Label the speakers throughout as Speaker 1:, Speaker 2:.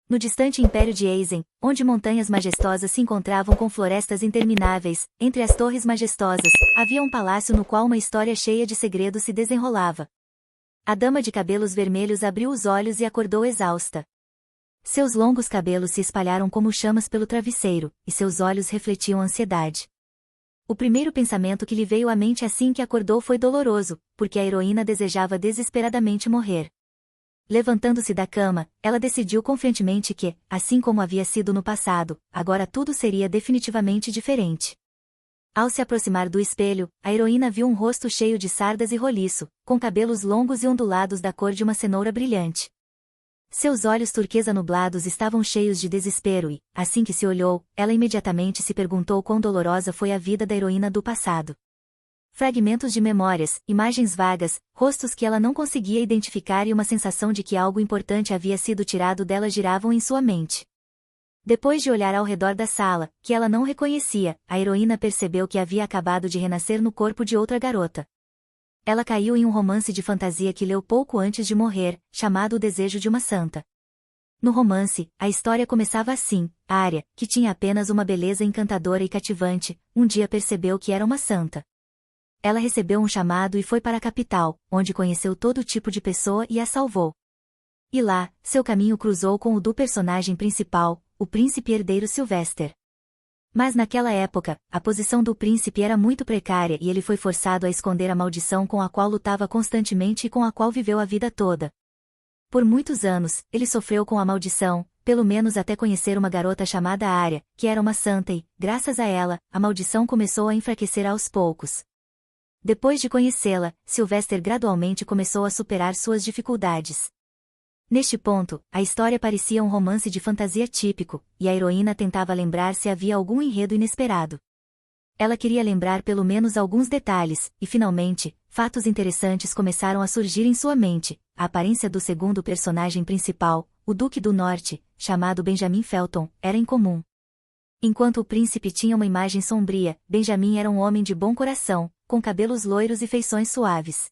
Speaker 1: No distante Império de Eisen, onde montanhas majestosas se encontravam com florestas intermináveis, entre as torres majestosas, havia um palácio no qual uma história cheia de segredos se desenrolava. A dama de cabelos vermelhos abriu os olhos e acordou exausta. Seus longos cabelos se espalharam como chamas pelo travesseiro, e seus olhos refletiam ansiedade. O primeiro pensamento que lhe veio à mente assim que acordou foi doloroso, porque a heroína desejava desesperadamente morrer. Levantando-se da cama, ela decidiu confiantemente que, assim como havia sido no passado, agora tudo seria definitivamente diferente. Ao se aproximar do espelho, a heroína viu um rosto cheio de sardas e roliço, com cabelos longos e ondulados da cor de uma cenoura brilhante. Seus olhos turquesa nublados estavam cheios de desespero e, assim que se olhou, ela imediatamente se perguntou quão dolorosa foi a vida da heroína do passado. Fragmentos de memórias, imagens vagas, rostos que ela não conseguia identificar e uma sensação de que algo importante havia sido tirado dela giravam em sua mente. Depois de olhar ao redor da sala, que ela não reconhecia, a heroína percebeu que havia acabado de renascer no corpo de outra garota. Ela caiu em um romance de fantasia que leu pouco antes de morrer, chamado O Desejo de uma Santa. No romance, a história começava assim: Arya, que tinha apenas uma beleza encantadora e cativante, um dia percebeu que era uma santa. Ela recebeu um chamado e foi para a capital, onde conheceu todo tipo de pessoa e a salvou. E lá, seu caminho cruzou com o do personagem principal, o príncipe herdeiro Sylvester. Mas naquela época, a posição do príncipe era muito precária e ele foi forçado a esconder a maldição com a qual lutava constantemente e com a qual viveu a vida toda. Por muitos anos, ele sofreu com a maldição, pelo menos até conhecer uma garota chamada Arya, que era uma santa e, graças a ela, a maldição começou a enfraquecer aos poucos. Depois de conhecê-la, Sylvester gradualmente começou a superar suas dificuldades. Neste ponto, a história parecia um romance de fantasia típico, e a heroína tentava lembrar se havia algum enredo inesperado. Ela queria lembrar pelo menos alguns detalhes, e finalmente, fatos interessantes começaram a surgir em sua mente. A aparência do segundo personagem principal, o Duque do Norte, chamado Benjamin Felton, era incomum. Enquanto o príncipe tinha uma imagem sombria, Benjamin era um homem de bom coração, com cabelos loiros e feições suaves.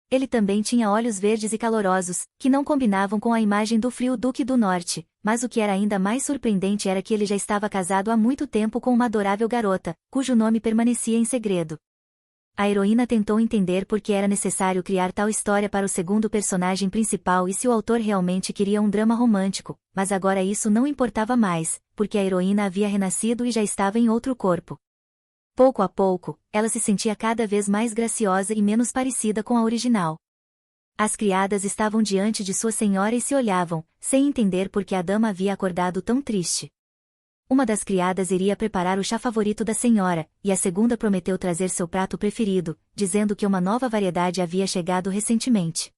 Speaker 1: Ele também tinha olhos verdes e calorosos, que não combinavam com a imagem do frio Duque do Norte, mas o que era ainda mais surpreendente era que ele já estava casado há muito tempo com uma adorável garota, cujo nome permanecia em segredo. A heroína tentou entender por que era necessário criar tal história para o segundo personagem principal e se o autor realmente queria um drama romântico, mas agora isso não importava mais, porque a heroína havia renascido e já estava em outro corpo. Pouco a pouco, ela se sentia cada vez mais graciosa e menos parecida com a original. As criadas estavam diante de sua senhora e se olhavam, sem entender por que a dama havia acordado tão triste. Uma das criadas iria preparar o chá favorito da senhora, e a segunda prometeu trazer seu prato preferido, dizendo que uma nova variedade havia chegado recentemente.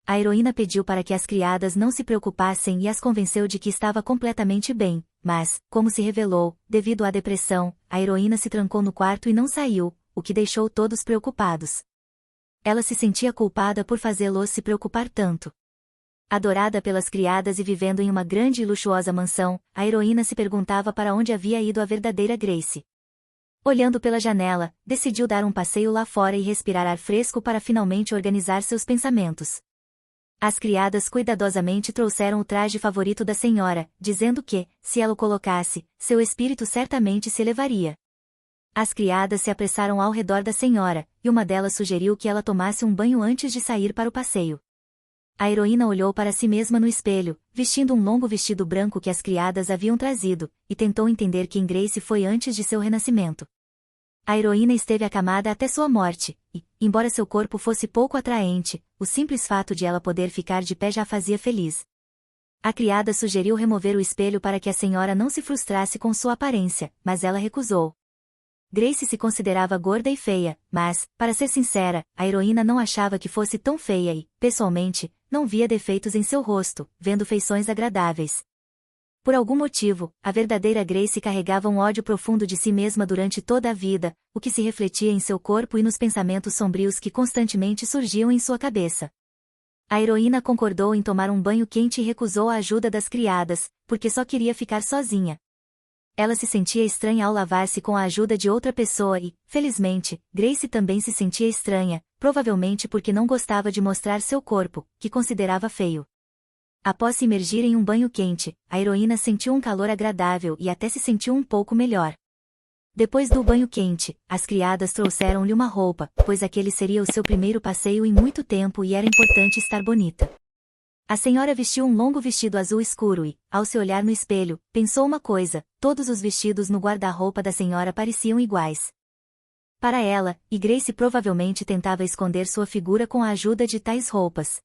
Speaker 1: A heroína pediu para que as criadas não se preocupassem e as convenceu de que estava completamente bem, mas, como se revelou, devido à depressão, a heroína se trancou no quarto e não saiu, o que deixou todos preocupados. Ela se sentia culpada por fazê-los se preocupar tanto. Adorada pelas criadas e vivendo em uma grande e luxuosa mansão, a heroína se perguntava para onde havia ido a verdadeira Grace. Olhando pela janela, decidiu dar um passeio lá fora e respirar ar fresco para finalmente organizar seus pensamentos. As criadas cuidadosamente trouxeram o traje favorito da senhora, dizendo que, se ela o colocasse, seu espírito certamente se elevaria. As criadas se apressaram ao redor da senhora, e uma delas sugeriu que ela tomasse um banho antes de sair para o passeio. A heroína olhou para si mesma no espelho, vestindo um longo vestido branco que as criadas haviam trazido, e tentou entender quem Grace foi antes de seu renascimento. A heroína esteve acamada até sua morte, e, embora seu corpo fosse pouco atraente, o simples fato de ela poder ficar de pé já a fazia feliz. A criada sugeriu remover o espelho para que a senhora não se frustrasse com sua aparência, mas ela recusou. Grace se considerava gorda e feia, mas, para ser sincera, a heroína não achava que fosse tão feia e, pessoalmente, não via defeitos em seu rosto, vendo feições agradáveis. Por algum motivo, a verdadeira Grace carregava um ódio profundo de si mesma durante toda a vida, o que se refletia em seu corpo e nos pensamentos sombrios que constantemente surgiam em sua cabeça. A heroína concordou em tomar um banho quente e recusou a ajuda das criadas, porque só queria ficar sozinha. Ela se sentia estranha ao lavar-se com a ajuda de outra pessoa e, felizmente, Grace também se sentia estranha, provavelmente porque não gostava de mostrar seu corpo, que considerava feio. Após se imergir em um banho quente, a heroína sentiu um calor agradável e até se sentiu um pouco melhor. Depois do banho quente, as criadas trouxeram-lhe uma roupa, pois aquele seria o seu primeiro passeio em muito tempo e era importante estar bonita. A senhora vestiu um longo vestido azul escuro e, ao se olhar no espelho, pensou uma coisa: todos os vestidos no guarda-roupa da senhora pareciam iguais. Para ela, e Grace provavelmente tentava esconder sua figura com a ajuda de tais roupas.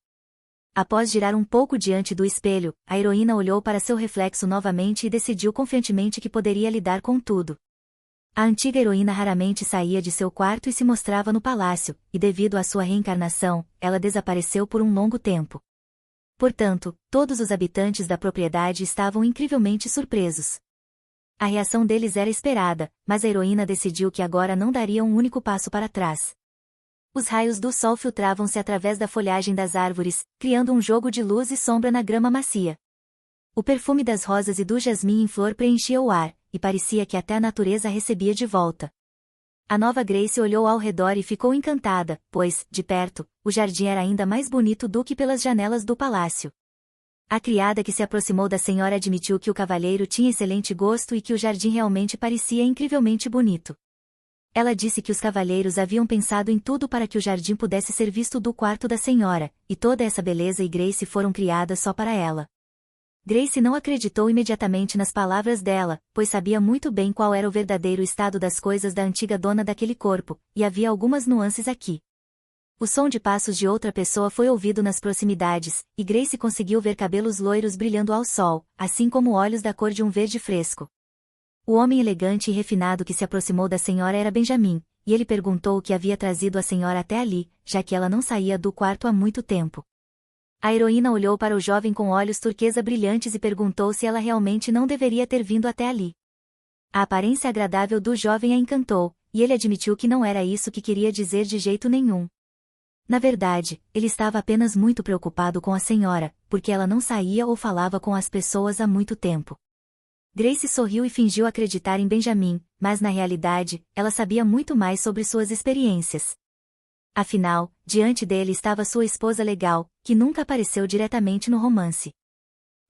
Speaker 1: Após girar um pouco diante do espelho, a heroína olhou para seu reflexo novamente e decidiu confiantemente que poderia lidar com tudo. A antiga heroína raramente saía de seu quarto e se mostrava no palácio, e devido à sua reencarnação, ela desapareceu por um longo tempo. Portanto, todos os habitantes da propriedade estavam incrivelmente surpresos. A reação deles era esperada, mas a heroína decidiu que agora não daria um único passo para trás. Os raios do sol filtravam-se através da folhagem das árvores, criando um jogo de luz e sombra na grama macia. O perfume das rosas e do jasmim em flor preenchia o ar, e parecia que até a natureza recebia de volta. A nova Grace olhou ao redor e ficou encantada, pois, de perto, o jardim era ainda mais bonito do que pelas janelas do palácio. A criada que se aproximou da senhora admitiu que o cavalheiro tinha excelente gosto e que o jardim realmente parecia incrivelmente bonito. Ela disse que os cavalheiros haviam pensado em tudo para que o jardim pudesse ser visto do quarto da senhora, e toda essa beleza e Grace foram criadas só para ela. Grace não acreditou imediatamente nas palavras dela, pois sabia muito bem qual era o verdadeiro estado das coisas da antiga dona daquele corpo, e havia algumas nuances aqui. O som de passos de outra pessoa foi ouvido nas proximidades, e Grace conseguiu ver cabelos loiros brilhando ao sol, assim como olhos da cor de um verde fresco. O homem elegante e refinado que se aproximou da senhora era Benjamin, e ele perguntou o que havia trazido a senhora até ali, já que ela não saía do quarto há muito tempo. A heroína olhou para o jovem com olhos turquesa brilhantes e perguntou se ela realmente não deveria ter vindo até ali. A aparência agradável do jovem a encantou, e ele admitiu que não era isso que queria dizer de jeito nenhum. Na verdade, ele estava apenas muito preocupado com a senhora, porque ela não saía ou falava com as pessoas há muito tempo. Grace sorriu e fingiu acreditar em Benjamin, mas na realidade, ela sabia muito mais sobre suas experiências. Afinal, diante dele estava sua esposa legal, que nunca apareceu diretamente no romance.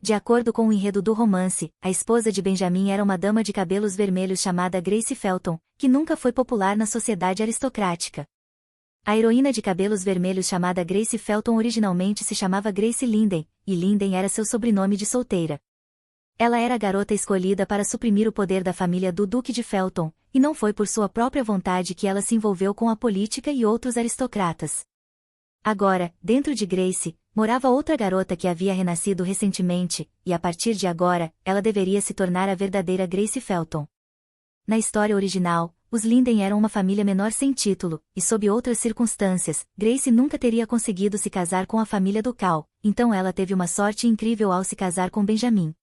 Speaker 1: De acordo com o enredo do romance, a esposa de Benjamin era uma dama de cabelos vermelhos chamada Grace Felton, que nunca foi popular na sociedade aristocrática. A heroína de cabelos vermelhos chamada Grace Felton originalmente se chamava Grace Linden, e Linden era seu sobrenome de solteira. Ela era a garota escolhida para suprimir o poder da família do Duque de Felton, e não foi por sua própria vontade que ela se envolveu com a política e outros aristocratas. Agora, dentro de Grace, morava outra garota que havia renascido recentemente, e a partir de agora, ela deveria se tornar a verdadeira Grace Felton. Na história original, os Linden eram uma família menor sem título, e sob outras circunstâncias, Grace nunca teria conseguido se casar com a família ducal, então ela teve uma sorte incrível ao se casar com Benjamin.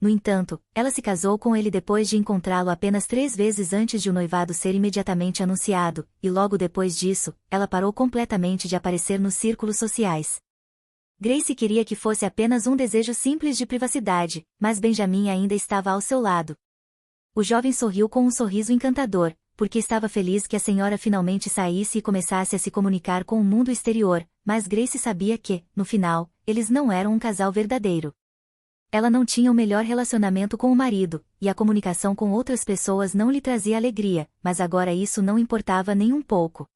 Speaker 1: No entanto, ela se casou com ele depois de encontrá-lo apenas 3 vezes antes de o noivado ser imediatamente anunciado, e logo depois disso, ela parou completamente de aparecer nos círculos sociais. Grace queria que fosse apenas um desejo simples de privacidade, mas Benjamin ainda estava ao seu lado. O jovem sorriu com um sorriso encantador, porque estava feliz que a senhora finalmente saísse e começasse a se comunicar com o mundo exterior, mas Grace sabia que, no final, eles não eram um casal verdadeiro. Ela não tinha o melhor relacionamento com o marido, e a comunicação com outras pessoas não lhe trazia alegria, mas agora isso não importava nem um pouco.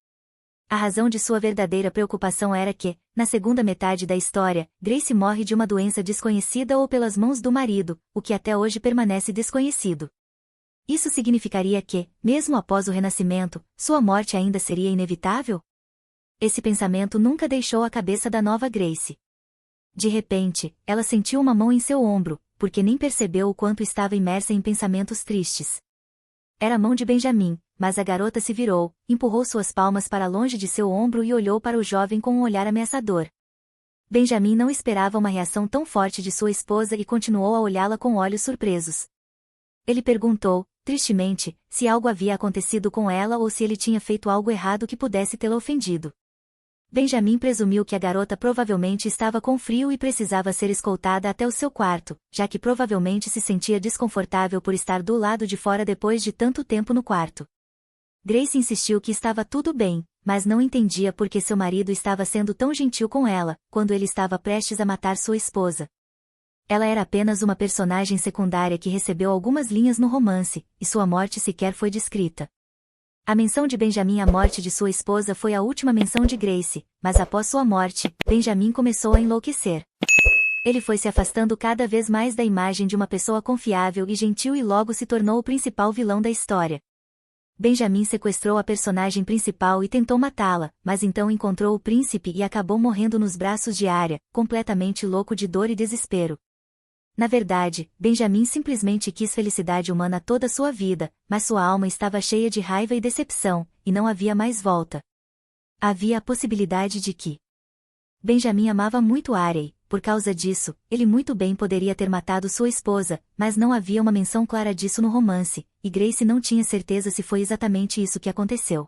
Speaker 1: A razão de sua verdadeira preocupação era que, na segunda metade da história, Grace morre de uma doença desconhecida ou pelas mãos do marido, o que até hoje permanece desconhecido. Isso significaria que, mesmo após o renascimento, sua morte ainda seria inevitável? Esse pensamento nunca deixou a cabeça da nova Grace. De repente, ela sentiu uma mão em seu ombro, porque nem percebeu o quanto estava imersa em pensamentos tristes. Era a mão de Benjamin, mas a garota se virou, empurrou suas palmas para longe de seu ombro e olhou para o jovem com um olhar ameaçador. Benjamin não esperava uma reação tão forte de sua esposa e continuou a olhá-la com olhos surpresos. Ele perguntou, tristemente, se algo havia acontecido com ela ou se ele tinha feito algo errado que pudesse tê-la ofendido. Benjamin presumiu que a garota provavelmente estava com frio e precisava ser escoltada até o seu quarto, já que provavelmente se sentia desconfortável por estar do lado de fora depois de tanto tempo no quarto. Grace insistiu que estava tudo bem, mas não entendia por que seu marido estava sendo tão gentil com ela, quando ele estava prestes a matar sua esposa. Ela era apenas uma personagem secundária que recebeu algumas linhas no romance, e sua morte sequer foi descrita. A menção de Benjamin à morte de sua esposa foi a última menção de Grace, mas após sua morte, Benjamin começou a enlouquecer. Ele foi se afastando cada vez mais da imagem de uma pessoa confiável e gentil e logo se tornou o principal vilão da história. Benjamin sequestrou a personagem principal e tentou matá-la, mas então encontrou o príncipe e acabou morrendo nos braços de Arya, completamente louco de dor e desespero. Na verdade, Benjamin simplesmente quis felicidade humana toda a sua vida, mas sua alma estava cheia de raiva e decepção, e não havia mais volta. Havia a possibilidade de que Benjamin amava muito Arya e, por causa disso, ele muito bem poderia ter matado sua esposa, mas não havia uma menção clara disso no romance, e Grace não tinha certeza se foi exatamente isso que aconteceu.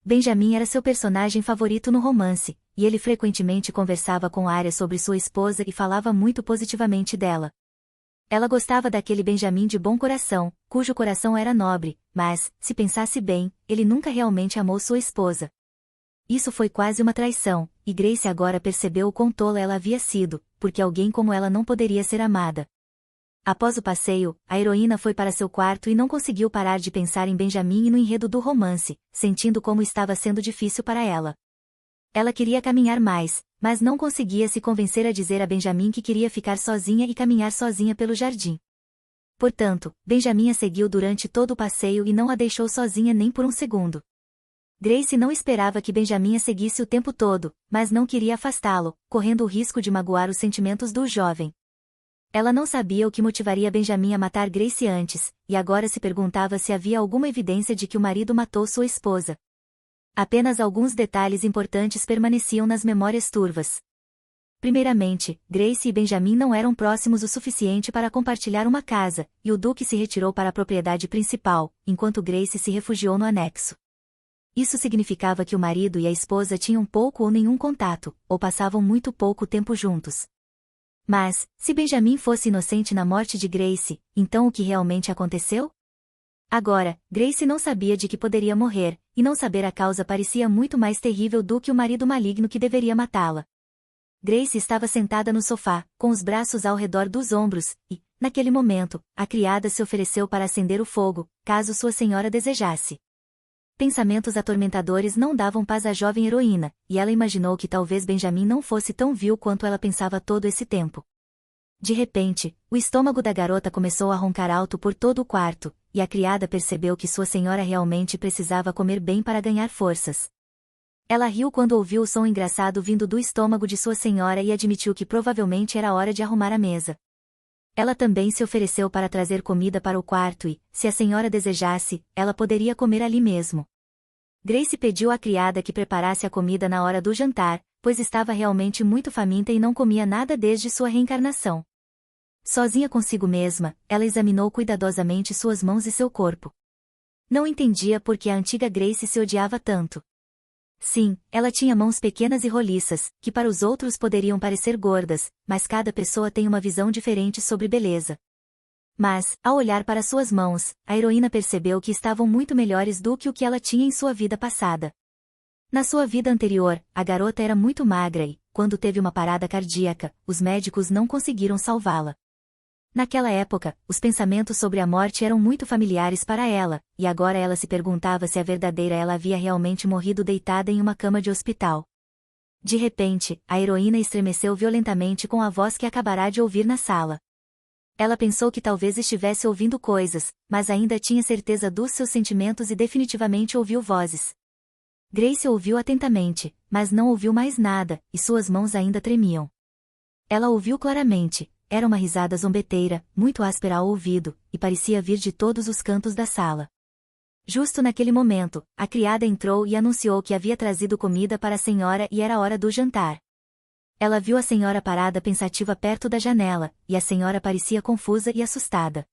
Speaker 1: Benjamin era seu personagem favorito no romance, e ele frequentemente conversava com Arya sobre sua esposa e falava muito positivamente dela. Ela gostava daquele Benjamin de bom coração, cujo coração era nobre, mas, se pensasse bem, ele nunca realmente amou sua esposa. Isso foi quase uma traição, e Grace agora percebeu o quão tola ela havia sido, porque alguém como ela não poderia ser amada. Após o passeio, a heroína foi para seu quarto e não conseguiu parar de pensar em Benjamin e no enredo do romance, sentindo como estava sendo difícil para ela. Ela queria caminhar mais, mas não conseguia se convencer a dizer a Benjamin que queria ficar sozinha e caminhar sozinha pelo jardim. Portanto, Benjamin a seguiu durante todo o passeio e não a deixou sozinha nem por um segundo. Grace não esperava que Benjamin a seguisse o tempo todo, mas não queria afastá-lo, correndo o risco de magoar os sentimentos do jovem. Ela não sabia o que motivaria Benjamin a matar Grace antes, e agora se perguntava se havia alguma evidência de que o marido matou sua esposa. Apenas alguns detalhes importantes permaneciam nas memórias turvas. Primeiramente, Grace e Benjamin não eram próximos o suficiente para compartilhar uma casa, e o Duque se retirou para a propriedade principal, enquanto Grace se refugiou no anexo. Isso significava que o marido e a esposa tinham pouco ou nenhum contato, ou passavam muito pouco tempo juntos. Mas, se Benjamin fosse inocente na morte de Grace, então o que realmente aconteceu? Agora, Grace não sabia de que poderia morrer, e não saber a causa parecia muito mais terrível do que o marido maligno que deveria matá-la. Grace estava sentada no sofá, com os braços ao redor dos ombros, e, naquele momento, a criada se ofereceu para acender o fogo, caso sua senhora desejasse. Pensamentos atormentadores não davam paz à jovem heroína, e ela imaginou que talvez Benjamin não fosse tão vil quanto ela pensava todo esse tempo. De repente, o estômago da garota começou a roncar alto por todo o quarto, e a criada percebeu que sua senhora realmente precisava comer bem para ganhar forças. Ela riu quando ouviu o som engraçado vindo do estômago de sua senhora e admitiu que provavelmente era hora de arrumar a mesa. Ela também se ofereceu para trazer comida para o quarto e, se a senhora desejasse, ela poderia comer ali mesmo. Grace pediu à criada que preparasse a comida na hora do jantar, pois estava realmente muito faminta e não comia nada desde sua reencarnação. Sozinha consigo mesma, ela examinou cuidadosamente suas mãos e seu corpo. Não entendia por que a antiga Grace se odiava tanto. Sim, ela tinha mãos pequenas e roliças, que para os outros poderiam parecer gordas, mas cada pessoa tem uma visão diferente sobre beleza. Mas, ao olhar para suas mãos, a heroína percebeu que estavam muito melhores do que o que ela tinha em sua vida passada. Na sua vida anterior, a garota era muito magra e, quando teve uma parada cardíaca, os médicos não conseguiram salvá-la. Naquela época, os pensamentos sobre a morte eram muito familiares para ela, e agora ela se perguntava se a verdadeira ela havia realmente morrido deitada em uma cama de hospital. De repente, a heroína estremeceu violentamente com a voz que acabará de ouvir na sala. Ela pensou que talvez estivesse ouvindo coisas, mas ainda tinha certeza dos seus sentimentos e definitivamente ouviu vozes. Grace ouviu atentamente, mas não ouviu mais nada, e suas mãos ainda tremiam. Ela ouviu claramente. Era uma risada zombeteira, muito áspera ao ouvido, e parecia vir de todos os cantos da sala. Justo naquele momento, a criada entrou e anunciou que havia trazido comida para a senhora e era hora do jantar. Ela viu a senhora parada pensativa perto da janela, e a senhora parecia confusa e assustada.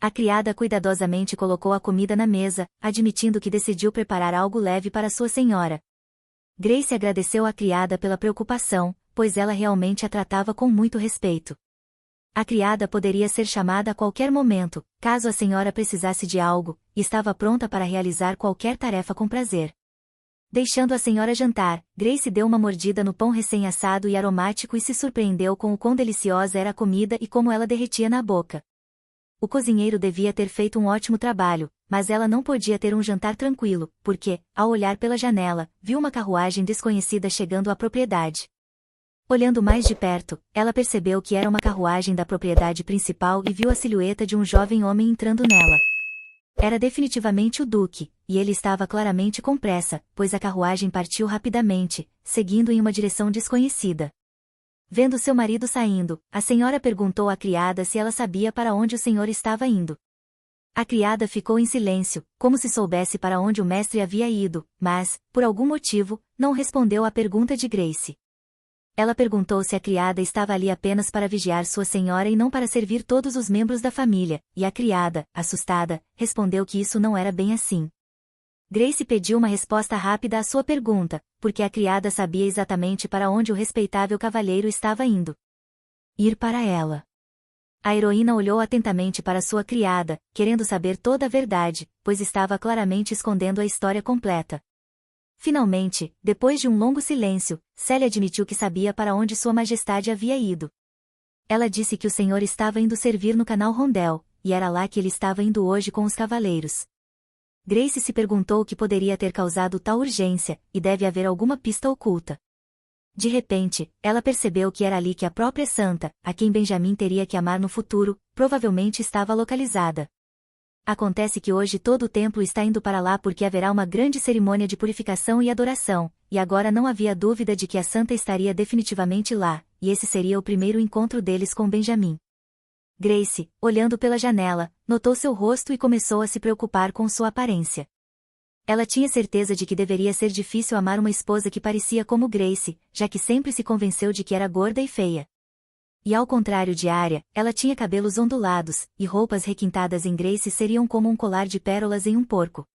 Speaker 1: A criada cuidadosamente colocou a comida na mesa, admitindo que decidiu preparar algo leve para sua senhora. Grace agradeceu à criada pela preocupação, pois ela realmente a tratava com muito respeito. A criada poderia ser chamada a qualquer momento, caso a senhora precisasse de algo, e estava pronta para realizar qualquer tarefa com prazer. Deixando a senhora jantar, Grace deu uma mordida no pão recém-assado e aromático e se surpreendeu com o quão deliciosa era a comida e como ela derretia na boca. O cozinheiro devia ter feito um ótimo trabalho, mas ela não podia ter um jantar tranquilo, porque, ao olhar pela janela, viu uma carruagem desconhecida chegando à propriedade. Olhando mais de perto, ela percebeu que era uma carruagem da propriedade principal e viu a silhueta de um jovem homem entrando nela. Era definitivamente o Duque, e ele estava claramente com pressa, pois a carruagem partiu rapidamente, seguindo em uma direção desconhecida. Vendo seu marido saindo, a senhora perguntou à criada se ela sabia para onde o senhor estava indo. A criada ficou em silêncio, como se soubesse para onde o mestre havia ido, mas, por algum motivo, não respondeu à pergunta de Grace. Ela perguntou se a criada estava ali apenas para vigiar sua senhora e não para servir todos os membros da família, e a criada, assustada, respondeu que isso não era bem assim. Grace pediu uma resposta rápida à sua pergunta, porque a criada sabia exatamente para onde o respeitável cavalheiro estava indo. Ir para ela. A heroína olhou atentamente para sua criada, querendo saber toda a verdade, pois estava claramente escondendo a história completa. Finalmente, depois de um longo silêncio, Celia admitiu que sabia para onde Sua Majestade havia ido. Ela disse que o senhor estava indo servir no canal Rondel, e era lá que ele estava indo hoje com os cavaleiros. Grace se perguntou o que poderia ter causado tal urgência, e deve haver alguma pista oculta. De repente, ela percebeu que era ali que a própria santa, a quem Benjamin teria que amar no futuro, provavelmente estava localizada. Acontece que hoje todo o templo está indo para lá porque haverá uma grande cerimônia de purificação e adoração, e agora não havia dúvida de que a santa estaria definitivamente lá, e esse seria o primeiro encontro deles com Benjamin. Grace, olhando pela janela, notou seu rosto e começou a se preocupar com sua aparência. Ela tinha certeza de que deveria ser difícil amar uma esposa que parecia como Grace, já que sempre se convenceu de que era gorda e feia. E ao contrário de Arya, ela tinha cabelos ondulados, e roupas requintadas em Grace seriam como um colar de pérolas em um porco.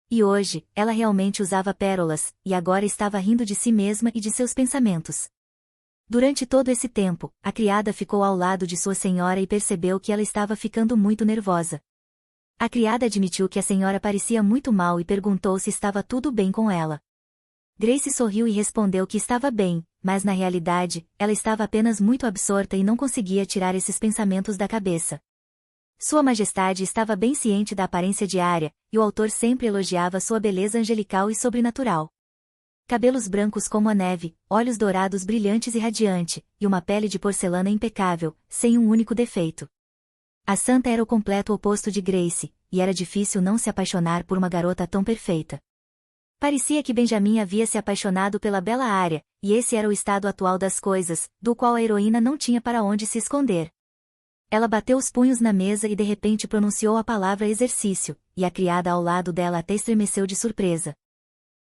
Speaker 1: E hoje, ela realmente usava pérolas, e agora estava rindo de si mesma e de seus pensamentos. Durante todo esse tempo, a criada ficou ao lado de sua senhora e percebeu que ela estava ficando muito nervosa. A criada admitiu que a senhora parecia muito mal e perguntou se estava tudo bem com ela. Grace sorriu e respondeu que estava bem, mas na realidade, ela estava apenas muito absorta e não conseguia tirar esses pensamentos da cabeça. Sua Majestade estava bem ciente da aparência de Arya, e o autor sempre elogiava sua beleza angelical e sobrenatural. Cabelos brancos como a neve, olhos dourados brilhantes e radiante, e uma pele de porcelana impecável, sem um único defeito. A santa era o completo oposto de Grace, e era difícil não se apaixonar por uma garota tão perfeita. Parecia que Benjamin havia se apaixonado pela bela Arya, e esse era o estado atual das coisas, do qual a heroína não tinha para onde se esconder. Ela bateu os punhos na mesa e de repente pronunciou a palavra exercício, e a criada ao lado dela até estremeceu de surpresa.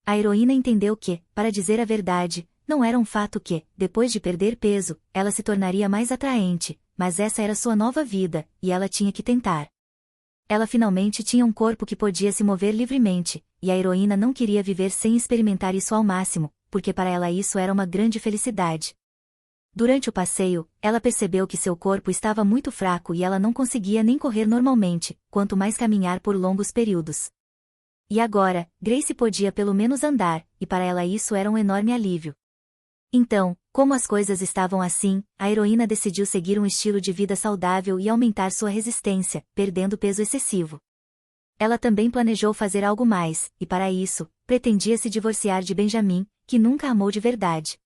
Speaker 1: A heroína entendeu que, para dizer a verdade, não era um fato que, depois de perder peso, ela se tornaria mais atraente, mas essa era sua nova vida, e ela tinha que tentar. Ela finalmente tinha um corpo que podia se mover livremente, e a heroína não queria viver sem experimentar isso ao máximo, porque para ela isso era uma grande felicidade. Durante o passeio, ela percebeu que seu corpo estava muito fraco e ela não conseguia nem correr normalmente, quanto mais caminhar por longos períodos. E agora, Grace podia pelo menos andar, e para ela isso era um enorme alívio. Então, como as coisas estavam assim, a heroína decidiu seguir um estilo de vida saudável e aumentar sua resistência, perdendo peso excessivo. Ela também planejou fazer algo mais, e para isso, pretendia se divorciar de Benjamin, que nunca amou de verdade.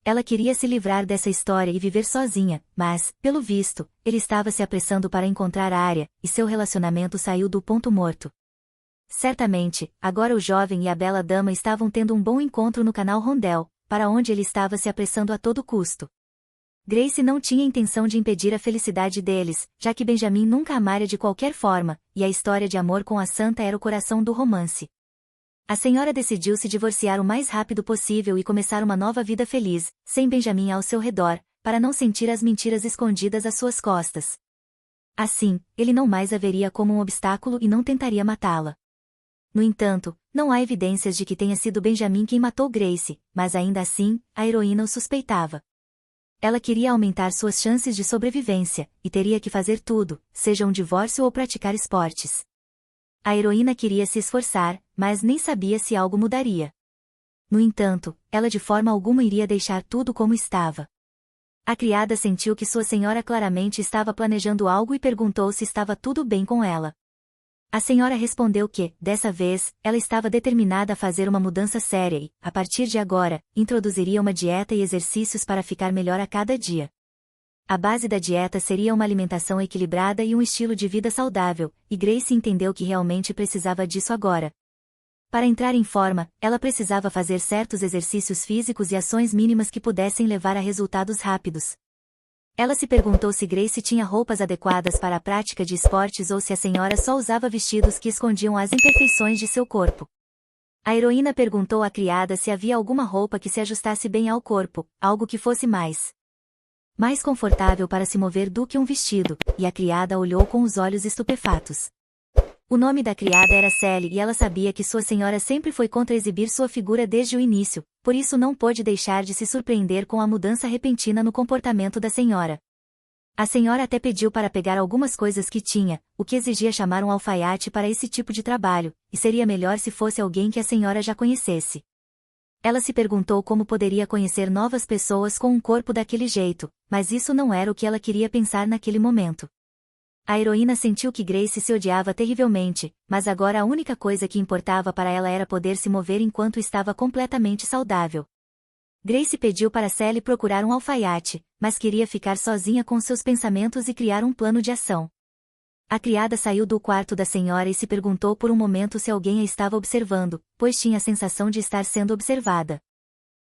Speaker 1: Ela queria se livrar dessa história e viver sozinha, mas, pelo visto, ele estava se apressando para encontrar Arya, e seu relacionamento saiu do ponto morto. Certamente, agora o jovem e a bela dama estavam tendo um bom encontro no canal Rondel, para onde ele estava se apressando a todo custo. Grace não tinha intenção de impedir a felicidade deles, já que Benjamin nunca amara de qualquer forma, e a história de amor com a santa era o coração do romance. A senhora decidiu se divorciar o mais rápido possível e começar uma nova vida feliz, sem Benjamin ao seu redor, para não sentir as mentiras escondidas às suas costas. Assim, ele não mais a veria como um obstáculo e não tentaria matá-la. No entanto, não há evidências de que tenha sido Benjamin quem matou Grace, mas ainda assim, a heroína o suspeitava. Ela queria aumentar suas chances de sobrevivência, e teria que fazer tudo, seja um divórcio ou praticar esportes. A heroína queria se esforçar, mas nem sabia se algo mudaria. No entanto, ela de forma alguma iria deixar tudo como estava. A criada sentiu que sua senhora claramente estava planejando algo e perguntou se estava tudo bem com ela. A senhora respondeu que, dessa vez, ela estava determinada a fazer uma mudança séria e, a partir de agora, introduziria uma dieta e exercícios para ficar melhor a cada dia. A base da dieta seria uma alimentação equilibrada e um estilo de vida saudável, e Grace entendeu que realmente precisava disso agora. Para entrar em forma, ela precisava fazer certos exercícios físicos e ações mínimas que pudessem levar a resultados rápidos. Ela se perguntou se Grace tinha roupas adequadas para a prática de esportes ou se a senhora só usava vestidos que escondiam as imperfeições de seu corpo. A heroína perguntou à criada se havia alguma roupa que se ajustasse bem ao corpo, algo que fosse mais confortável para se mover do que um vestido, e a criada olhou com os olhos estupefatos. O nome da criada era Sally e ela sabia que sua senhora sempre foi contra exibir sua figura desde o início, por isso não pôde deixar de se surpreender com a mudança repentina no comportamento da senhora. A senhora até pediu para pegar algumas coisas que tinha, o que exigia chamar um alfaiate para esse tipo de trabalho, e seria melhor se fosse alguém que a senhora já conhecesse. Ela se perguntou como poderia conhecer novas pessoas com um corpo daquele jeito, mas isso não era o que ela queria pensar naquele momento. A heroína sentiu que Grace se odiava terrivelmente, mas agora a única coisa que importava para ela era poder se mover enquanto estava completamente saudável. Grace pediu para Sally procurar um alfaiate, mas queria ficar sozinha com seus pensamentos e criar um plano de ação. A criada saiu do quarto da senhora e se perguntou por um momento se alguém a estava observando, pois tinha a sensação de estar sendo observada.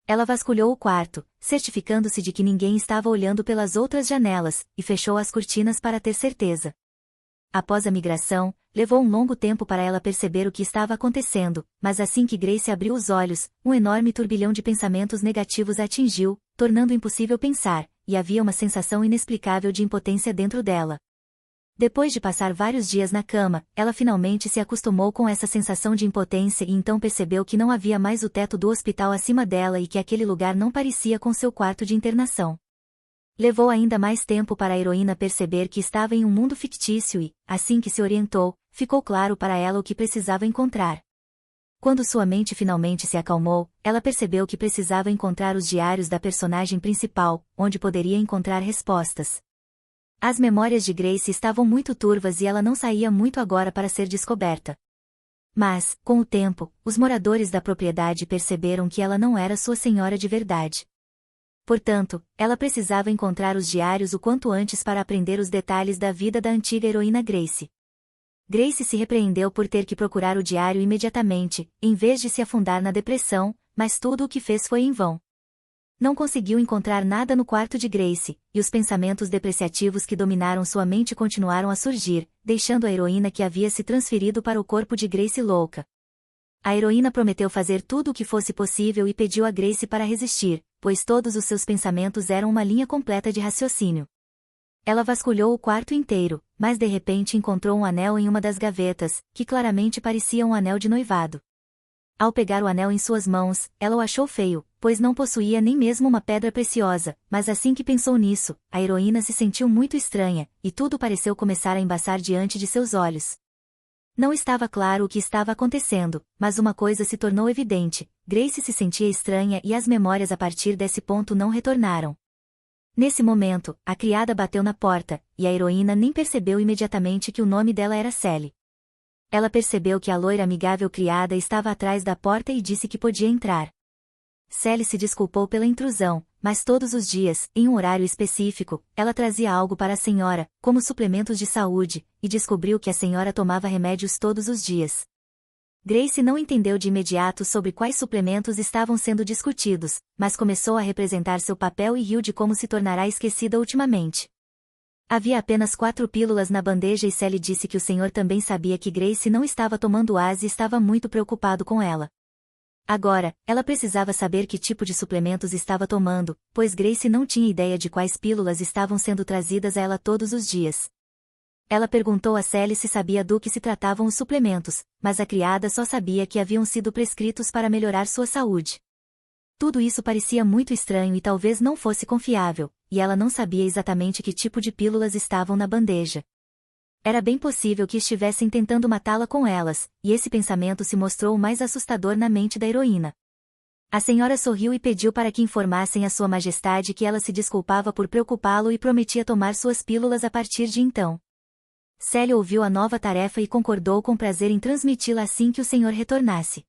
Speaker 1: Ela vasculhou o quarto, certificando-se de que ninguém estava olhando pelas outras janelas, e fechou as cortinas para ter certeza. Após a migração, levou um longo tempo para ela perceber o que estava acontecendo, mas assim que Grace abriu os olhos, um enorme turbilhão de pensamentos negativos a atingiu, tornando impossível pensar, e havia uma sensação inexplicável de impotência dentro dela. Depois de passar vários dias na cama, ela finalmente se acostumou com essa sensação de impotência e então percebeu que não havia mais o teto do hospital acima dela e que aquele lugar não parecia com seu quarto de internação. Levou ainda mais tempo para a heroína perceber que estava em um mundo fictício e, assim que se orientou, ficou claro para ela o que precisava encontrar. Quando sua mente finalmente se acalmou, ela percebeu que precisava encontrar os diários da personagem principal, onde poderia encontrar respostas. As memórias de Grace estavam muito turvas e ela não saía muito agora para ser descoberta. Mas, com o tempo, os moradores da propriedade perceberam que ela não era sua senhora de verdade. Portanto, ela precisava encontrar os diários o quanto antes para aprender os detalhes da vida da antiga heroína Grace. Grace se repreendeu por ter que procurar o diário imediatamente, em vez de se afundar na depressão, mas tudo o que fez foi em vão. Não conseguiu encontrar nada no quarto de Grace, e os pensamentos depreciativos que dominaram sua mente continuaram a surgir, deixando a heroína que havia se transferido para o corpo de Grace louca. A heroína prometeu fazer tudo o que fosse possível e pediu a Grace para resistir, pois todos os seus pensamentos eram uma linha completa de raciocínio. Ela vasculhou o quarto inteiro, mas de repente encontrou um anel em uma das gavetas, que claramente parecia um anel de noivado. Ao pegar o anel em suas mãos, ela o achou feio, pois não possuía nem mesmo uma pedra preciosa, mas assim que pensou nisso, a heroína se sentiu muito estranha, e tudo pareceu começar a embaçar diante de seus olhos. Não estava claro o que estava acontecendo, mas uma coisa se tornou evidente: Grace se sentia estranha e as memórias a partir desse ponto não retornaram. Nesse momento, a criada bateu na porta, e a heroína nem percebeu imediatamente que o nome dela era Sally. Ela percebeu que a loira amigável criada estava atrás da porta e disse que podia entrar. Sally se desculpou pela intrusão, mas todos os dias, em um horário específico, ela trazia algo para a senhora, como suplementos de saúde, e descobriu que a senhora tomava remédios todos os dias. Grace não entendeu de imediato sobre quais suplementos estavam sendo discutidos, mas começou a representar seu papel e riu de como se tornará esquecida ultimamente. Havia apenas 4 pílulas na bandeja e Sally disse que o senhor também sabia que Grace não estava tomando as e estava muito preocupado com ela. Agora, ela precisava saber que tipo de suplementos estava tomando, pois Grace não tinha ideia de quais pílulas estavam sendo trazidas a ela todos os dias. Ela perguntou a Sally se sabia do que se tratavam os suplementos, mas a criada só sabia que haviam sido prescritos para melhorar sua saúde. Tudo isso parecia muito estranho e talvez não fosse confiável, e ela não sabia exatamente que tipo de pílulas estavam na bandeja. Era bem possível que estivessem tentando matá-la com elas, e esse pensamento se mostrou o mais assustador na mente da heroína. A senhora sorriu e pediu para que informassem a sua majestade que ela se desculpava por preocupá-lo e prometia tomar suas pílulas a partir de então. Sally ouviu a nova tarefa e concordou com prazer em transmiti-la assim que o senhor retornasse.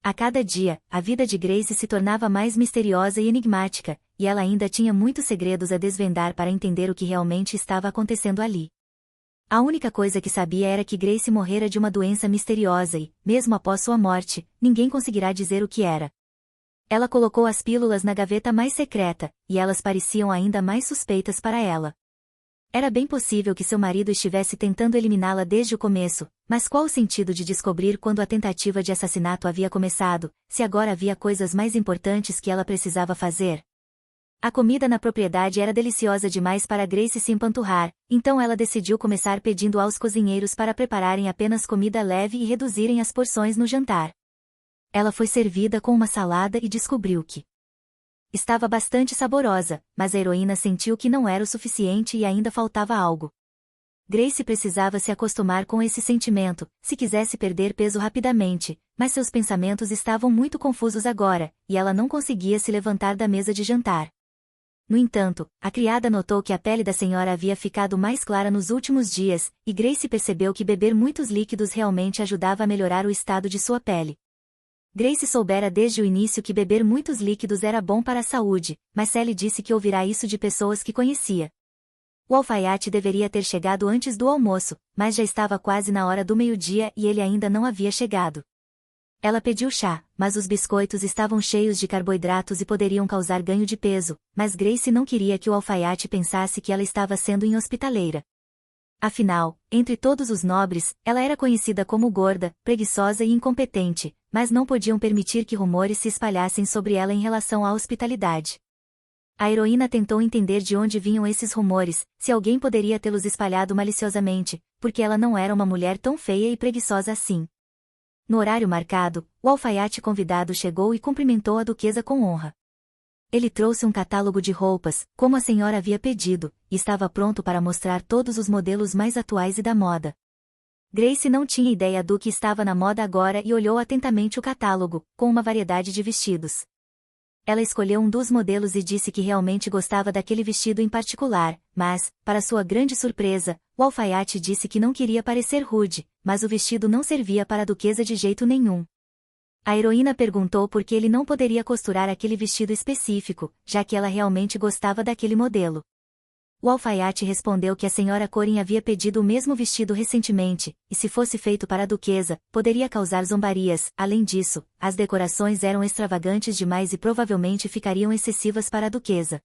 Speaker 1: A cada dia, a vida de Grace se tornava mais misteriosa e enigmática, e ela ainda tinha muitos segredos a desvendar para entender o que realmente estava acontecendo ali. A única coisa que sabia era que Grace morrera de uma doença misteriosa e, mesmo após sua morte, ninguém conseguirá dizer o que era. Ela colocou as pílulas na gaveta mais secreta, e elas pareciam ainda mais suspeitas para ela. Era bem possível que seu marido estivesse tentando eliminá-la desde o começo, mas qual o sentido de descobrir quando a tentativa de assassinato havia começado, se agora havia coisas mais importantes que ela precisava fazer? A comida na propriedade era deliciosa demais para Grace se empanturrar, então ela decidiu começar pedindo aos cozinheiros para prepararem apenas comida leve e reduzirem as porções no jantar. Ela foi servida com uma salada e descobriu que estava bastante saborosa, mas a heroína sentiu que não era o suficiente e ainda faltava algo. Grace precisava se acostumar com esse sentimento, se quisesse perder peso rapidamente, mas seus pensamentos estavam muito confusos agora, e ela não conseguia se levantar da mesa de jantar. No entanto, a criada notou que a pele da senhora havia ficado mais clara nos últimos dias, e Grace percebeu que beber muitos líquidos realmente ajudava a melhorar o estado de sua pele. Grace soubera desde o início que beber muitos líquidos era bom para a saúde, mas Sally disse que ouvirá isso de pessoas que conhecia. O alfaiate deveria ter chegado antes do almoço, mas já estava quase na hora do meio-dia e ele ainda não havia chegado. Ela pediu chá, mas os biscoitos estavam cheios de carboidratos e poderiam causar ganho de peso, mas Grace não queria que o alfaiate pensasse que ela estava sendo inhospitaleira. Afinal, entre todos os nobres, ela era conhecida como gorda, preguiçosa e incompetente, mas não podiam permitir que rumores se espalhassem sobre ela em relação à hospitalidade. A heroína tentou entender de onde vinham esses rumores, se alguém poderia tê-los espalhado maliciosamente, porque ela não era uma mulher tão feia e preguiçosa assim. No horário marcado, o alfaiate convidado chegou e cumprimentou a duquesa com honra. Ele trouxe um catálogo de roupas, como a senhora havia pedido, e estava pronto para mostrar todos os modelos mais atuais e da moda. Grace não tinha ideia do que estava na moda agora e olhou atentamente o catálogo, com uma variedade de vestidos. Ela escolheu um dos modelos e disse que realmente gostava daquele vestido em particular, mas, para sua grande surpresa, o alfaiate disse que não queria parecer rude, mas o vestido não servia para a duquesa de jeito nenhum. A heroína perguntou por que ele não poderia costurar aquele vestido específico, já que ela realmente gostava daquele modelo. O alfaiate respondeu que a senhora Corin havia pedido o mesmo vestido recentemente, e se fosse feito para a duquesa, poderia causar zombarias. Além disso, as decorações eram extravagantes demais e provavelmente ficariam excessivas para a duquesa.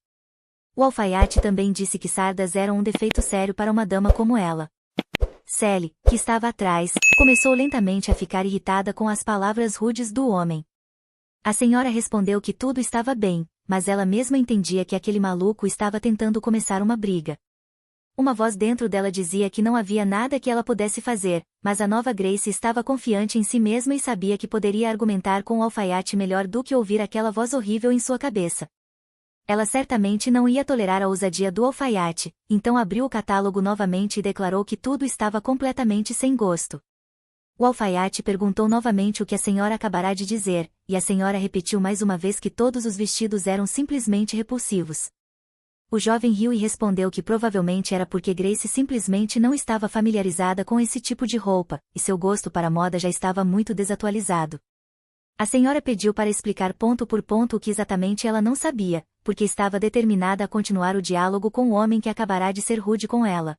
Speaker 1: O alfaiate também disse que sardas eram um defeito sério para uma dama como ela. Sally, que estava atrás, começou lentamente a ficar irritada com as palavras rudes do homem. A senhora respondeu que tudo estava bem, mas ela mesma entendia que aquele maluco estava tentando começar uma briga. Uma voz dentro dela dizia que não havia nada que ela pudesse fazer, mas a nova Grace estava confiante em si mesma e sabia que poderia argumentar com o alfaiate melhor do que ouvir aquela voz horrível em sua cabeça. Ela certamente não ia tolerar a ousadia do alfaiate, então abriu o catálogo novamente e declarou que tudo estava completamente sem gosto. O alfaiate perguntou novamente o que a senhora acabará de dizer, e a senhora repetiu mais uma vez que todos os vestidos eram simplesmente repulsivos. O jovem riu e respondeu que provavelmente era porque Grace simplesmente não estava familiarizada com esse tipo de roupa, e seu gosto para moda já estava muito desatualizado. A senhora pediu para explicar ponto por ponto o que exatamente ela não sabia, porque estava determinada a continuar o diálogo com o homem que acabará de ser rude com ela.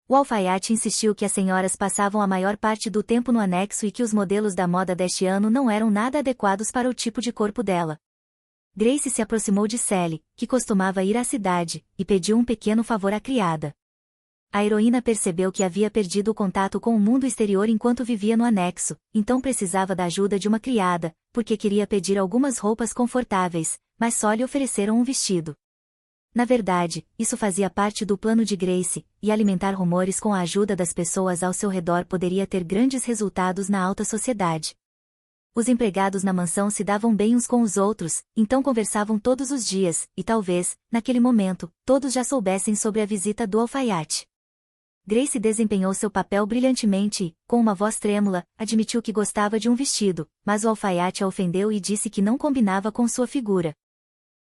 Speaker 1: O alfaiate insistiu que as senhoras passavam a maior parte do tempo no anexo e que os modelos da moda deste ano não eram nada adequados para o tipo de corpo dela. Grace se aproximou de Sally, que costumava ir à cidade, e pediu um pequeno favor à criada. A heroína percebeu que havia perdido o contato com o mundo exterior enquanto vivia no anexo, então precisava da ajuda de uma criada, porque queria pedir algumas roupas confortáveis, mas só lhe ofereceram um vestido. Na verdade, isso fazia parte do plano de Grace, e alimentar rumores com a ajuda das pessoas ao seu redor poderia ter grandes resultados na alta sociedade. Os empregados na mansão se davam bem uns com os outros, então conversavam todos os dias, e talvez, naquele momento, todos já soubessem sobre a visita do alfaiate. Grace desempenhou seu papel brilhantemente e, com uma voz trêmula, admitiu que gostava de um vestido, mas o alfaiate a ofendeu e disse que não combinava com sua figura.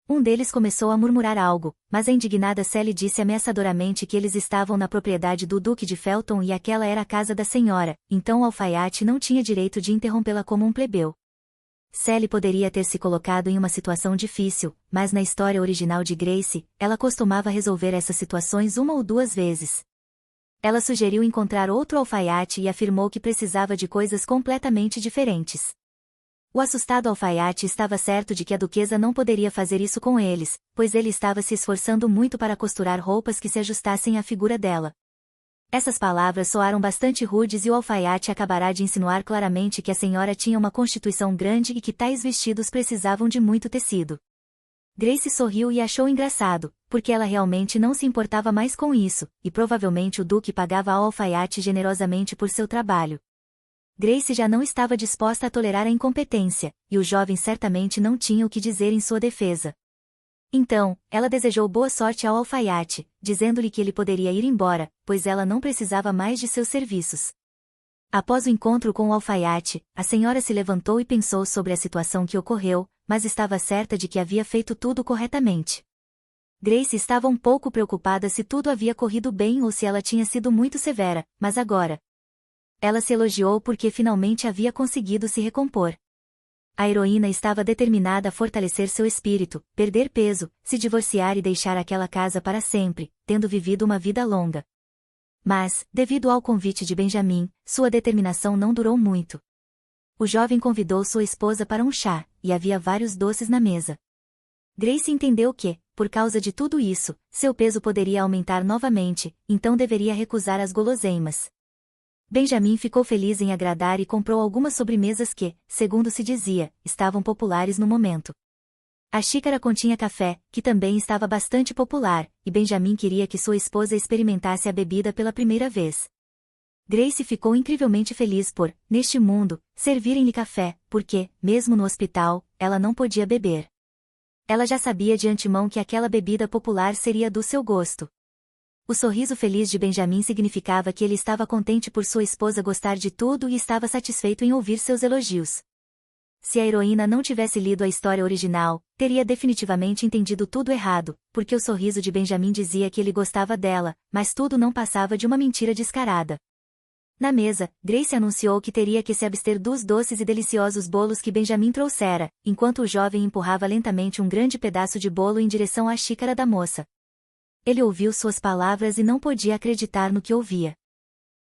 Speaker 1: Um deles começou a murmurar algo, mas a indignada Sally disse ameaçadoramente que eles estavam na propriedade do Duque de Felton e aquela era a casa da senhora, então o alfaiate não tinha direito de interrompê-la como um plebeu. Sally poderia ter se colocado em uma situação difícil, mas na história original de Grace, ela costumava resolver essas situações uma ou duas vezes. Ela sugeriu encontrar outro alfaiate e afirmou que precisava de coisas completamente diferentes. O assustado alfaiate estava certo de que a duquesa não poderia fazer isso com eles, pois ele estava se esforçando muito para costurar roupas que se ajustassem à figura dela. Essas palavras soaram bastante rudes e o alfaiate acabará de insinuar claramente que a senhora tinha uma constituição grande e que tais vestidos precisavam de muito tecido. Grace sorriu e achou engraçado, porque ela realmente não se importava mais com isso, e provavelmente o duque pagava ao alfaiate generosamente por seu trabalho. Grace já não estava disposta a tolerar a incompetência, e o jovem certamente não tinha o que dizer em sua defesa. Então, ela desejou boa sorte ao alfaiate, dizendo-lhe que ele poderia ir embora, pois ela não precisava mais de seus serviços. Após o encontro com o alfaiate, a senhora se levantou e pensou sobre a situação que ocorreu, mas estava certa de que havia feito tudo corretamente. Grace estava um pouco preocupada se tudo havia corrido bem ou se ela tinha sido muito severa, mas agora, ela se elogiou porque finalmente havia conseguido se recompor. A heroína estava determinada a fortalecer seu espírito, perder peso, se divorciar e deixar aquela casa para sempre, tendo vivido uma vida longa. Mas, devido ao convite de Benjamin, sua determinação não durou muito. O jovem convidou sua esposa para um chá, e havia vários doces na mesa. Grace entendeu que, por causa de tudo isso, seu peso poderia aumentar novamente, então deveria recusar as guloseimas. Benjamin ficou feliz em agradar e comprou algumas sobremesas que, segundo se dizia, estavam populares no momento. A xícara continha café, que também estava bastante popular, e Benjamin queria que sua esposa experimentasse a bebida pela primeira vez. Grace ficou incrivelmente feliz por, neste mundo, servirem-lhe café, porque, mesmo no hospital, ela não podia beber. Ela já sabia de antemão que aquela bebida popular seria do seu gosto. O sorriso feliz de Benjamin significava que ele estava contente por sua esposa gostar de tudo e estava satisfeito em ouvir seus elogios. Se a heroína não tivesse lido a história original, teria definitivamente entendido tudo errado, porque o sorriso de Benjamin dizia que ele gostava dela, mas tudo não passava de uma mentira descarada. Na mesa, Grace anunciou que teria que se abster dos doces e deliciosos bolos que Benjamin trouxera, enquanto o jovem empurrava lentamente um grande pedaço de bolo em direção à xícara da moça. Ele ouviu suas palavras e não podia acreditar no que ouvia.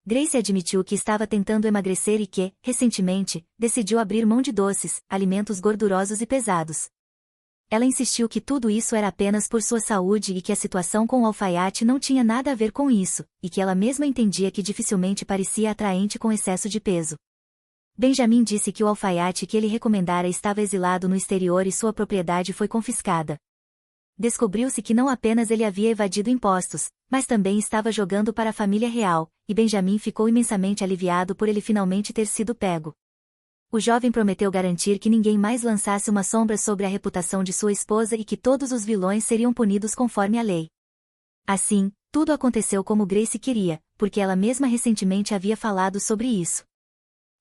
Speaker 1: Grace admitiu que estava tentando emagrecer e que, recentemente, decidiu abrir mão de doces, alimentos gordurosos e pesados. Ela insistiu que tudo isso era apenas por sua saúde e que a situação com o alfaiate não tinha nada a ver com isso, e que ela mesma entendia que dificilmente parecia atraente com excesso de peso. Benjamin disse que o alfaiate que ele recomendara estava exilado no exterior e sua propriedade foi confiscada. Descobriu-se que não apenas ele havia evadido impostos, mas também estava jogando para a família real, e Benjamin ficou imensamente aliviado por ele finalmente ter sido pego. O jovem prometeu garantir que ninguém mais lançasse uma sombra sobre a reputação de sua esposa e que todos os vilões seriam punidos conforme a lei. Assim, tudo aconteceu como Grace queria, porque ela mesma recentemente havia falado sobre isso.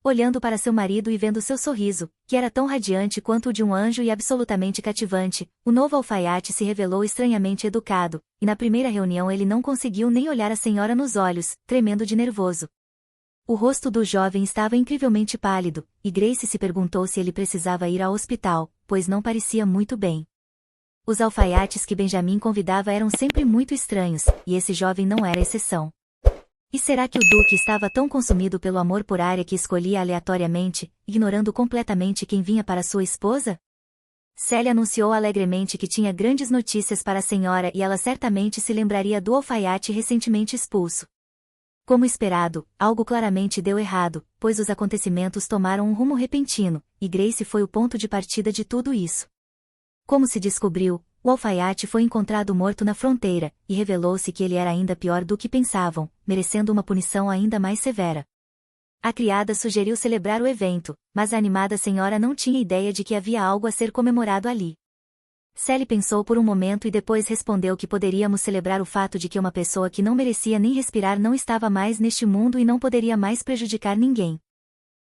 Speaker 1: Olhando para seu marido e vendo seu sorriso, que era tão radiante quanto o de um anjo e absolutamente cativante, o novo alfaiate se revelou estranhamente educado, e na primeira reunião ele não conseguiu nem olhar a senhora nos olhos, tremendo de nervoso. O rosto do jovem estava incrivelmente pálido, e Grace se perguntou se ele precisava ir ao hospital, pois não parecia muito bem. Os alfaiates que Benjamin convidava eram sempre muito estranhos, e esse jovem não era exceção. E será que o Duque estava tão consumido pelo amor por Arya que escolhia aleatoriamente, ignorando completamente quem vinha para sua esposa? Sally anunciou alegremente que tinha grandes notícias para a senhora e ela certamente se lembraria do alfaiate recentemente expulso. Como esperado, algo claramente deu errado, pois os acontecimentos tomaram um rumo repentino, e Grace foi o ponto de partida de tudo isso. Como se descobriu, o alfaiate foi encontrado morto na fronteira, e revelou-se que ele era ainda pior do que pensavam, merecendo uma punição ainda mais severa. A criada sugeriu celebrar o evento, mas a animada senhora não tinha ideia de que havia algo a ser comemorado ali. Sally pensou por um momento e depois respondeu que poderíamos celebrar o fato de que uma pessoa que não merecia nem respirar não estava mais neste mundo e não poderia mais prejudicar ninguém.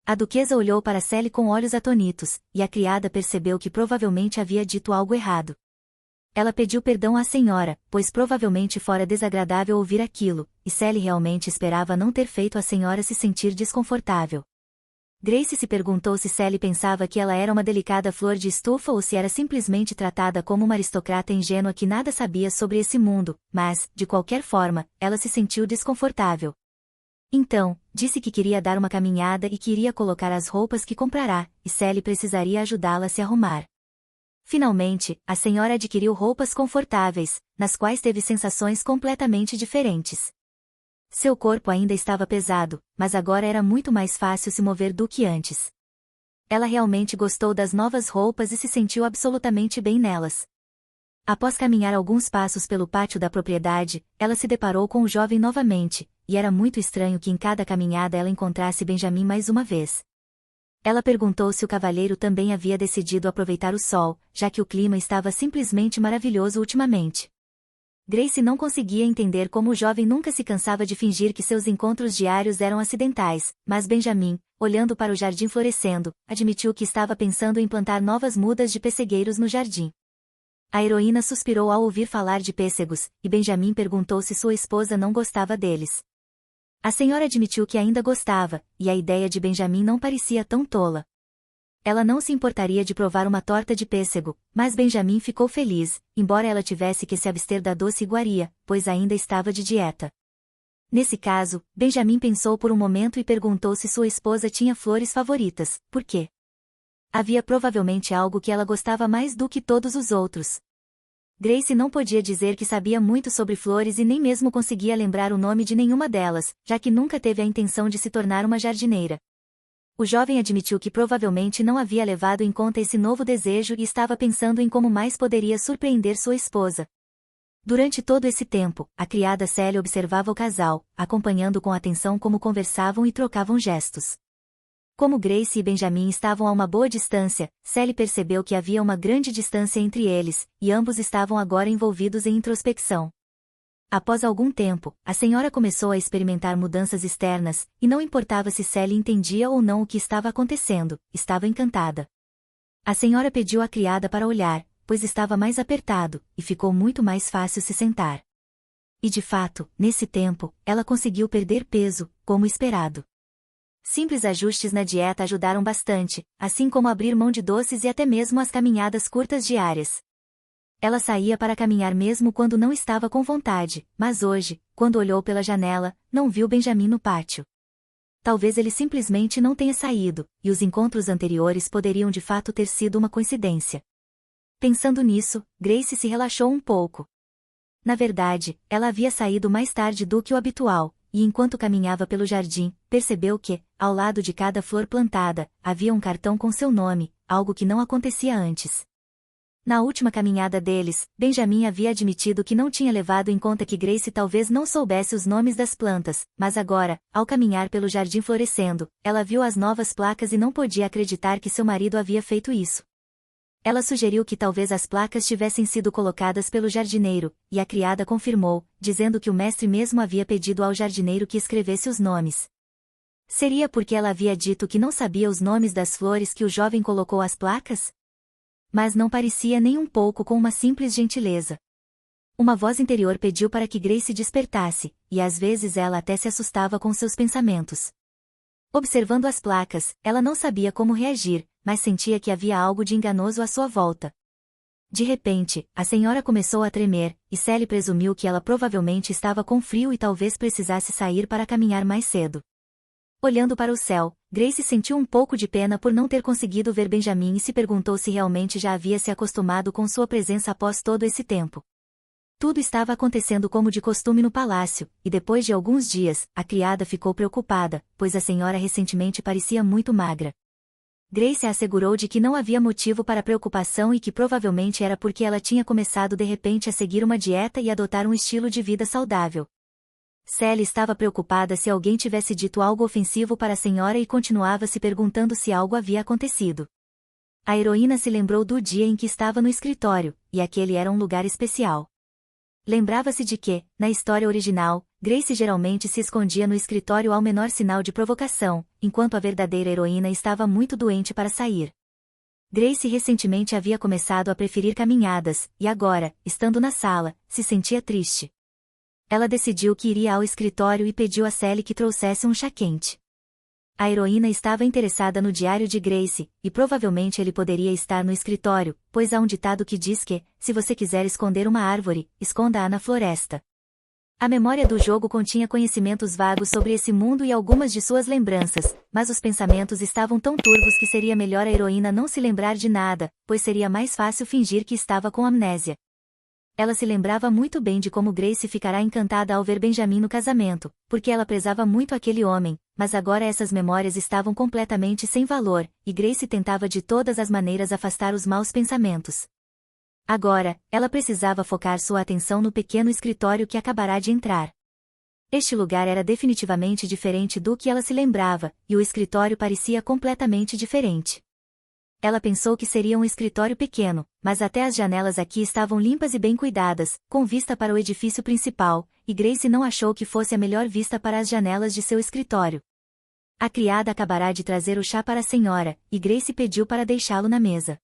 Speaker 1: A duquesa olhou para Sally com olhos atonitos, e a criada percebeu que provavelmente havia dito algo errado. Ela pediu perdão à senhora, pois provavelmente fora desagradável ouvir aquilo, e Sally realmente esperava não ter feito a senhora se sentir desconfortável. Grace se perguntou se Sally pensava que ela era uma delicada flor de estufa ou se era simplesmente tratada como uma aristocrata ingênua que nada sabia sobre esse mundo, mas, de qualquer forma, ela se sentiu desconfortável. Então, disse que queria dar uma caminhada e que iria colocar as roupas que comprará, e Sally precisaria ajudá-la a se arrumar. Finalmente, a senhora adquiriu roupas confortáveis, nas quais teve sensações completamente diferentes. Seu corpo ainda estava pesado, mas agora era muito mais fácil se mover do que antes. Ela realmente gostou das novas roupas e se sentiu absolutamente bem nelas. Após caminhar alguns passos pelo pátio da propriedade, ela se deparou com o jovem novamente, e era muito estranho que em cada caminhada ela encontrasse Benjamin mais uma vez. Ela perguntou se o cavalheiro também havia decidido aproveitar o sol, já que o clima estava simplesmente maravilhoso ultimamente. Grace não conseguia entender como o jovem nunca se cansava de fingir que seus encontros diários eram acidentais, mas Benjamin, olhando para o jardim florescendo, admitiu que estava pensando em plantar novas mudas de pessegueiros no jardim. A heroína suspirou ao ouvir falar de pêssegos, e Benjamin perguntou se sua esposa não gostava deles. A senhora admitiu que ainda gostava, e a ideia de Benjamin não parecia tão tola. Ela não se importaria de provar uma torta de pêssego, mas Benjamin ficou feliz, embora ela tivesse que se abster da doce iguaria, pois ainda estava de dieta. Nesse caso, Benjamin pensou por um momento e perguntou se sua esposa tinha flores favoritas, por quê? Havia provavelmente algo que ela gostava mais do que todos os outros. Grace não podia dizer que sabia muito sobre flores e nem mesmo conseguia lembrar o nome de nenhuma delas, já que nunca teve a intenção de se tornar uma jardineira. O jovem admitiu que provavelmente não havia levado em conta esse novo desejo e estava pensando em como mais poderia surpreender sua esposa. Durante todo esse tempo, a criada Sally observava o casal, acompanhando com atenção como conversavam e trocavam gestos. Como Grace e Benjamin estavam a uma boa distância, Sally percebeu que havia uma grande distância entre eles, e ambos estavam agora envolvidos em introspecção. Após algum tempo, a senhora começou a experimentar mudanças externas, e não importava se Sally entendia ou não o que estava acontecendo, estava encantada. A senhora pediu à criada para olhar, pois estava mais apertado, e ficou muito mais fácil se sentar. E de fato, nesse tempo, ela conseguiu perder peso, como esperado. Simples ajustes na dieta ajudaram bastante, assim como abrir mão de doces e até mesmo as caminhadas curtas diárias. Ela saía para caminhar mesmo quando não estava com vontade, mas hoje, quando olhou pela janela, não viu Benjamin no pátio. Talvez ele simplesmente não tenha saído, e os encontros anteriores poderiam de fato ter sido uma coincidência. Pensando nisso, Grace se relaxou um pouco. Na verdade, ela havia saído mais tarde do que o habitual, e enquanto caminhava pelo jardim, percebeu que, ao lado de cada flor plantada, havia um cartão com seu nome, algo que não acontecia antes. Na última caminhada deles, Benjamin havia admitido que não tinha levado em conta que Grace talvez não soubesse os nomes das plantas, mas agora, ao caminhar pelo jardim florescendo, ela viu as novas placas e não podia acreditar que seu marido havia feito isso. Ela sugeriu que talvez as placas tivessem sido colocadas pelo jardineiro, e a criada confirmou, dizendo que o mestre mesmo havia pedido ao jardineiro que escrevesse os nomes. Seria porque ela havia dito que não sabia os nomes das flores que o jovem colocou as placas? Mas não parecia nem um pouco com uma simples gentileza. Uma voz interior pediu para que Grace despertasse, e às vezes ela até se assustava com seus pensamentos. Observando as placas, ela não sabia como reagir, mas sentia que havia algo de enganoso à sua volta. De repente, a senhora começou a tremer, e Sally presumiu que ela provavelmente estava com frio e talvez precisasse sair para caminhar mais cedo. Olhando para o céu, Grace sentiu um pouco de pena por não ter conseguido ver Benjamin e se perguntou se realmente já havia se acostumado com sua presença após todo esse tempo. Tudo estava acontecendo como de costume no palácio, e depois de alguns dias, a criada ficou preocupada, pois a senhora recentemente parecia muito magra. Grace a assegurou de que não havia motivo para preocupação e que provavelmente era porque ela tinha começado de repente a seguir uma dieta e adotar um estilo de vida saudável. Sally estava preocupada se alguém tivesse dito algo ofensivo para a senhora e continuava se perguntando se algo havia acontecido. A heroína se lembrou do dia em que estava no escritório, e aquele era um lugar especial. Lembrava-se de que, na história original, Grace geralmente se escondia no escritório ao menor sinal de provocação, enquanto a verdadeira heroína estava muito doente para sair. Grace recentemente havia começado a preferir caminhadas, e agora, estando na sala, se sentia triste. Ela decidiu que iria ao escritório e pediu a Sally que trouxesse um chá quente. A heroína estava interessada no diário de Grace, e provavelmente ele poderia estar no escritório, pois há um ditado que diz que, se você quiser esconder uma árvore, esconda-a na floresta. A memória do jogo continha conhecimentos vagos sobre esse mundo e algumas de suas lembranças, mas os pensamentos estavam tão turvos que seria melhor a heroína não se lembrar de nada, pois seria mais fácil fingir que estava com amnésia. Ela se lembrava muito bem de como Grace ficará encantada ao ver Benjamin no casamento, porque ela prezava muito aquele homem, mas agora essas memórias estavam completamente sem valor, e Grace tentava de todas as maneiras afastar os maus pensamentos. Agora, ela precisava focar sua atenção no pequeno escritório que acabará de entrar. Este lugar era definitivamente diferente do que ela se lembrava, e o escritório parecia completamente diferente. Ela pensou que seria um escritório pequeno, mas até as janelas aqui estavam limpas e bem cuidadas, com vista para o edifício principal, e Grace não achou que fosse a melhor vista para as janelas de seu escritório. A criada acabará de trazer o chá para a senhora, e Grace pediu para deixá-lo na mesa.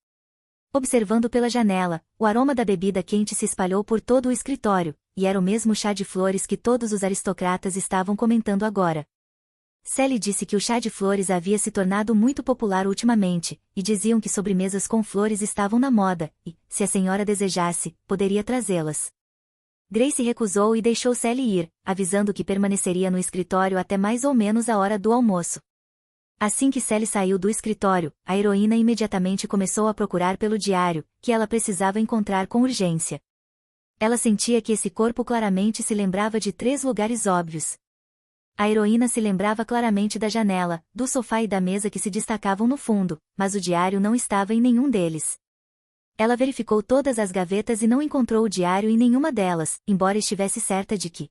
Speaker 1: Observando pela janela, o aroma da bebida quente se espalhou por todo o escritório, e era o mesmo chá de flores que todos os aristocratas estavam comentando agora. Sally disse que o chá de flores havia se tornado muito popular ultimamente, e diziam que sobremesas com flores estavam na moda, e, se a senhora desejasse, poderia trazê-las. Grace recusou e deixou Sally ir, avisando que permaneceria no escritório até mais ou menos a hora do almoço. Assim que Sally saiu do escritório, a heroína imediatamente começou a procurar pelo diário, que ela precisava encontrar com urgência. Ela sentia que esse corpo claramente se lembrava de 3 lugares óbvios. A heroína se lembrava claramente da janela, do sofá e da mesa que se destacavam no fundo, mas o diário não estava em nenhum deles. Ela verificou todas as gavetas e não encontrou o diário em nenhuma delas, embora estivesse certa de que,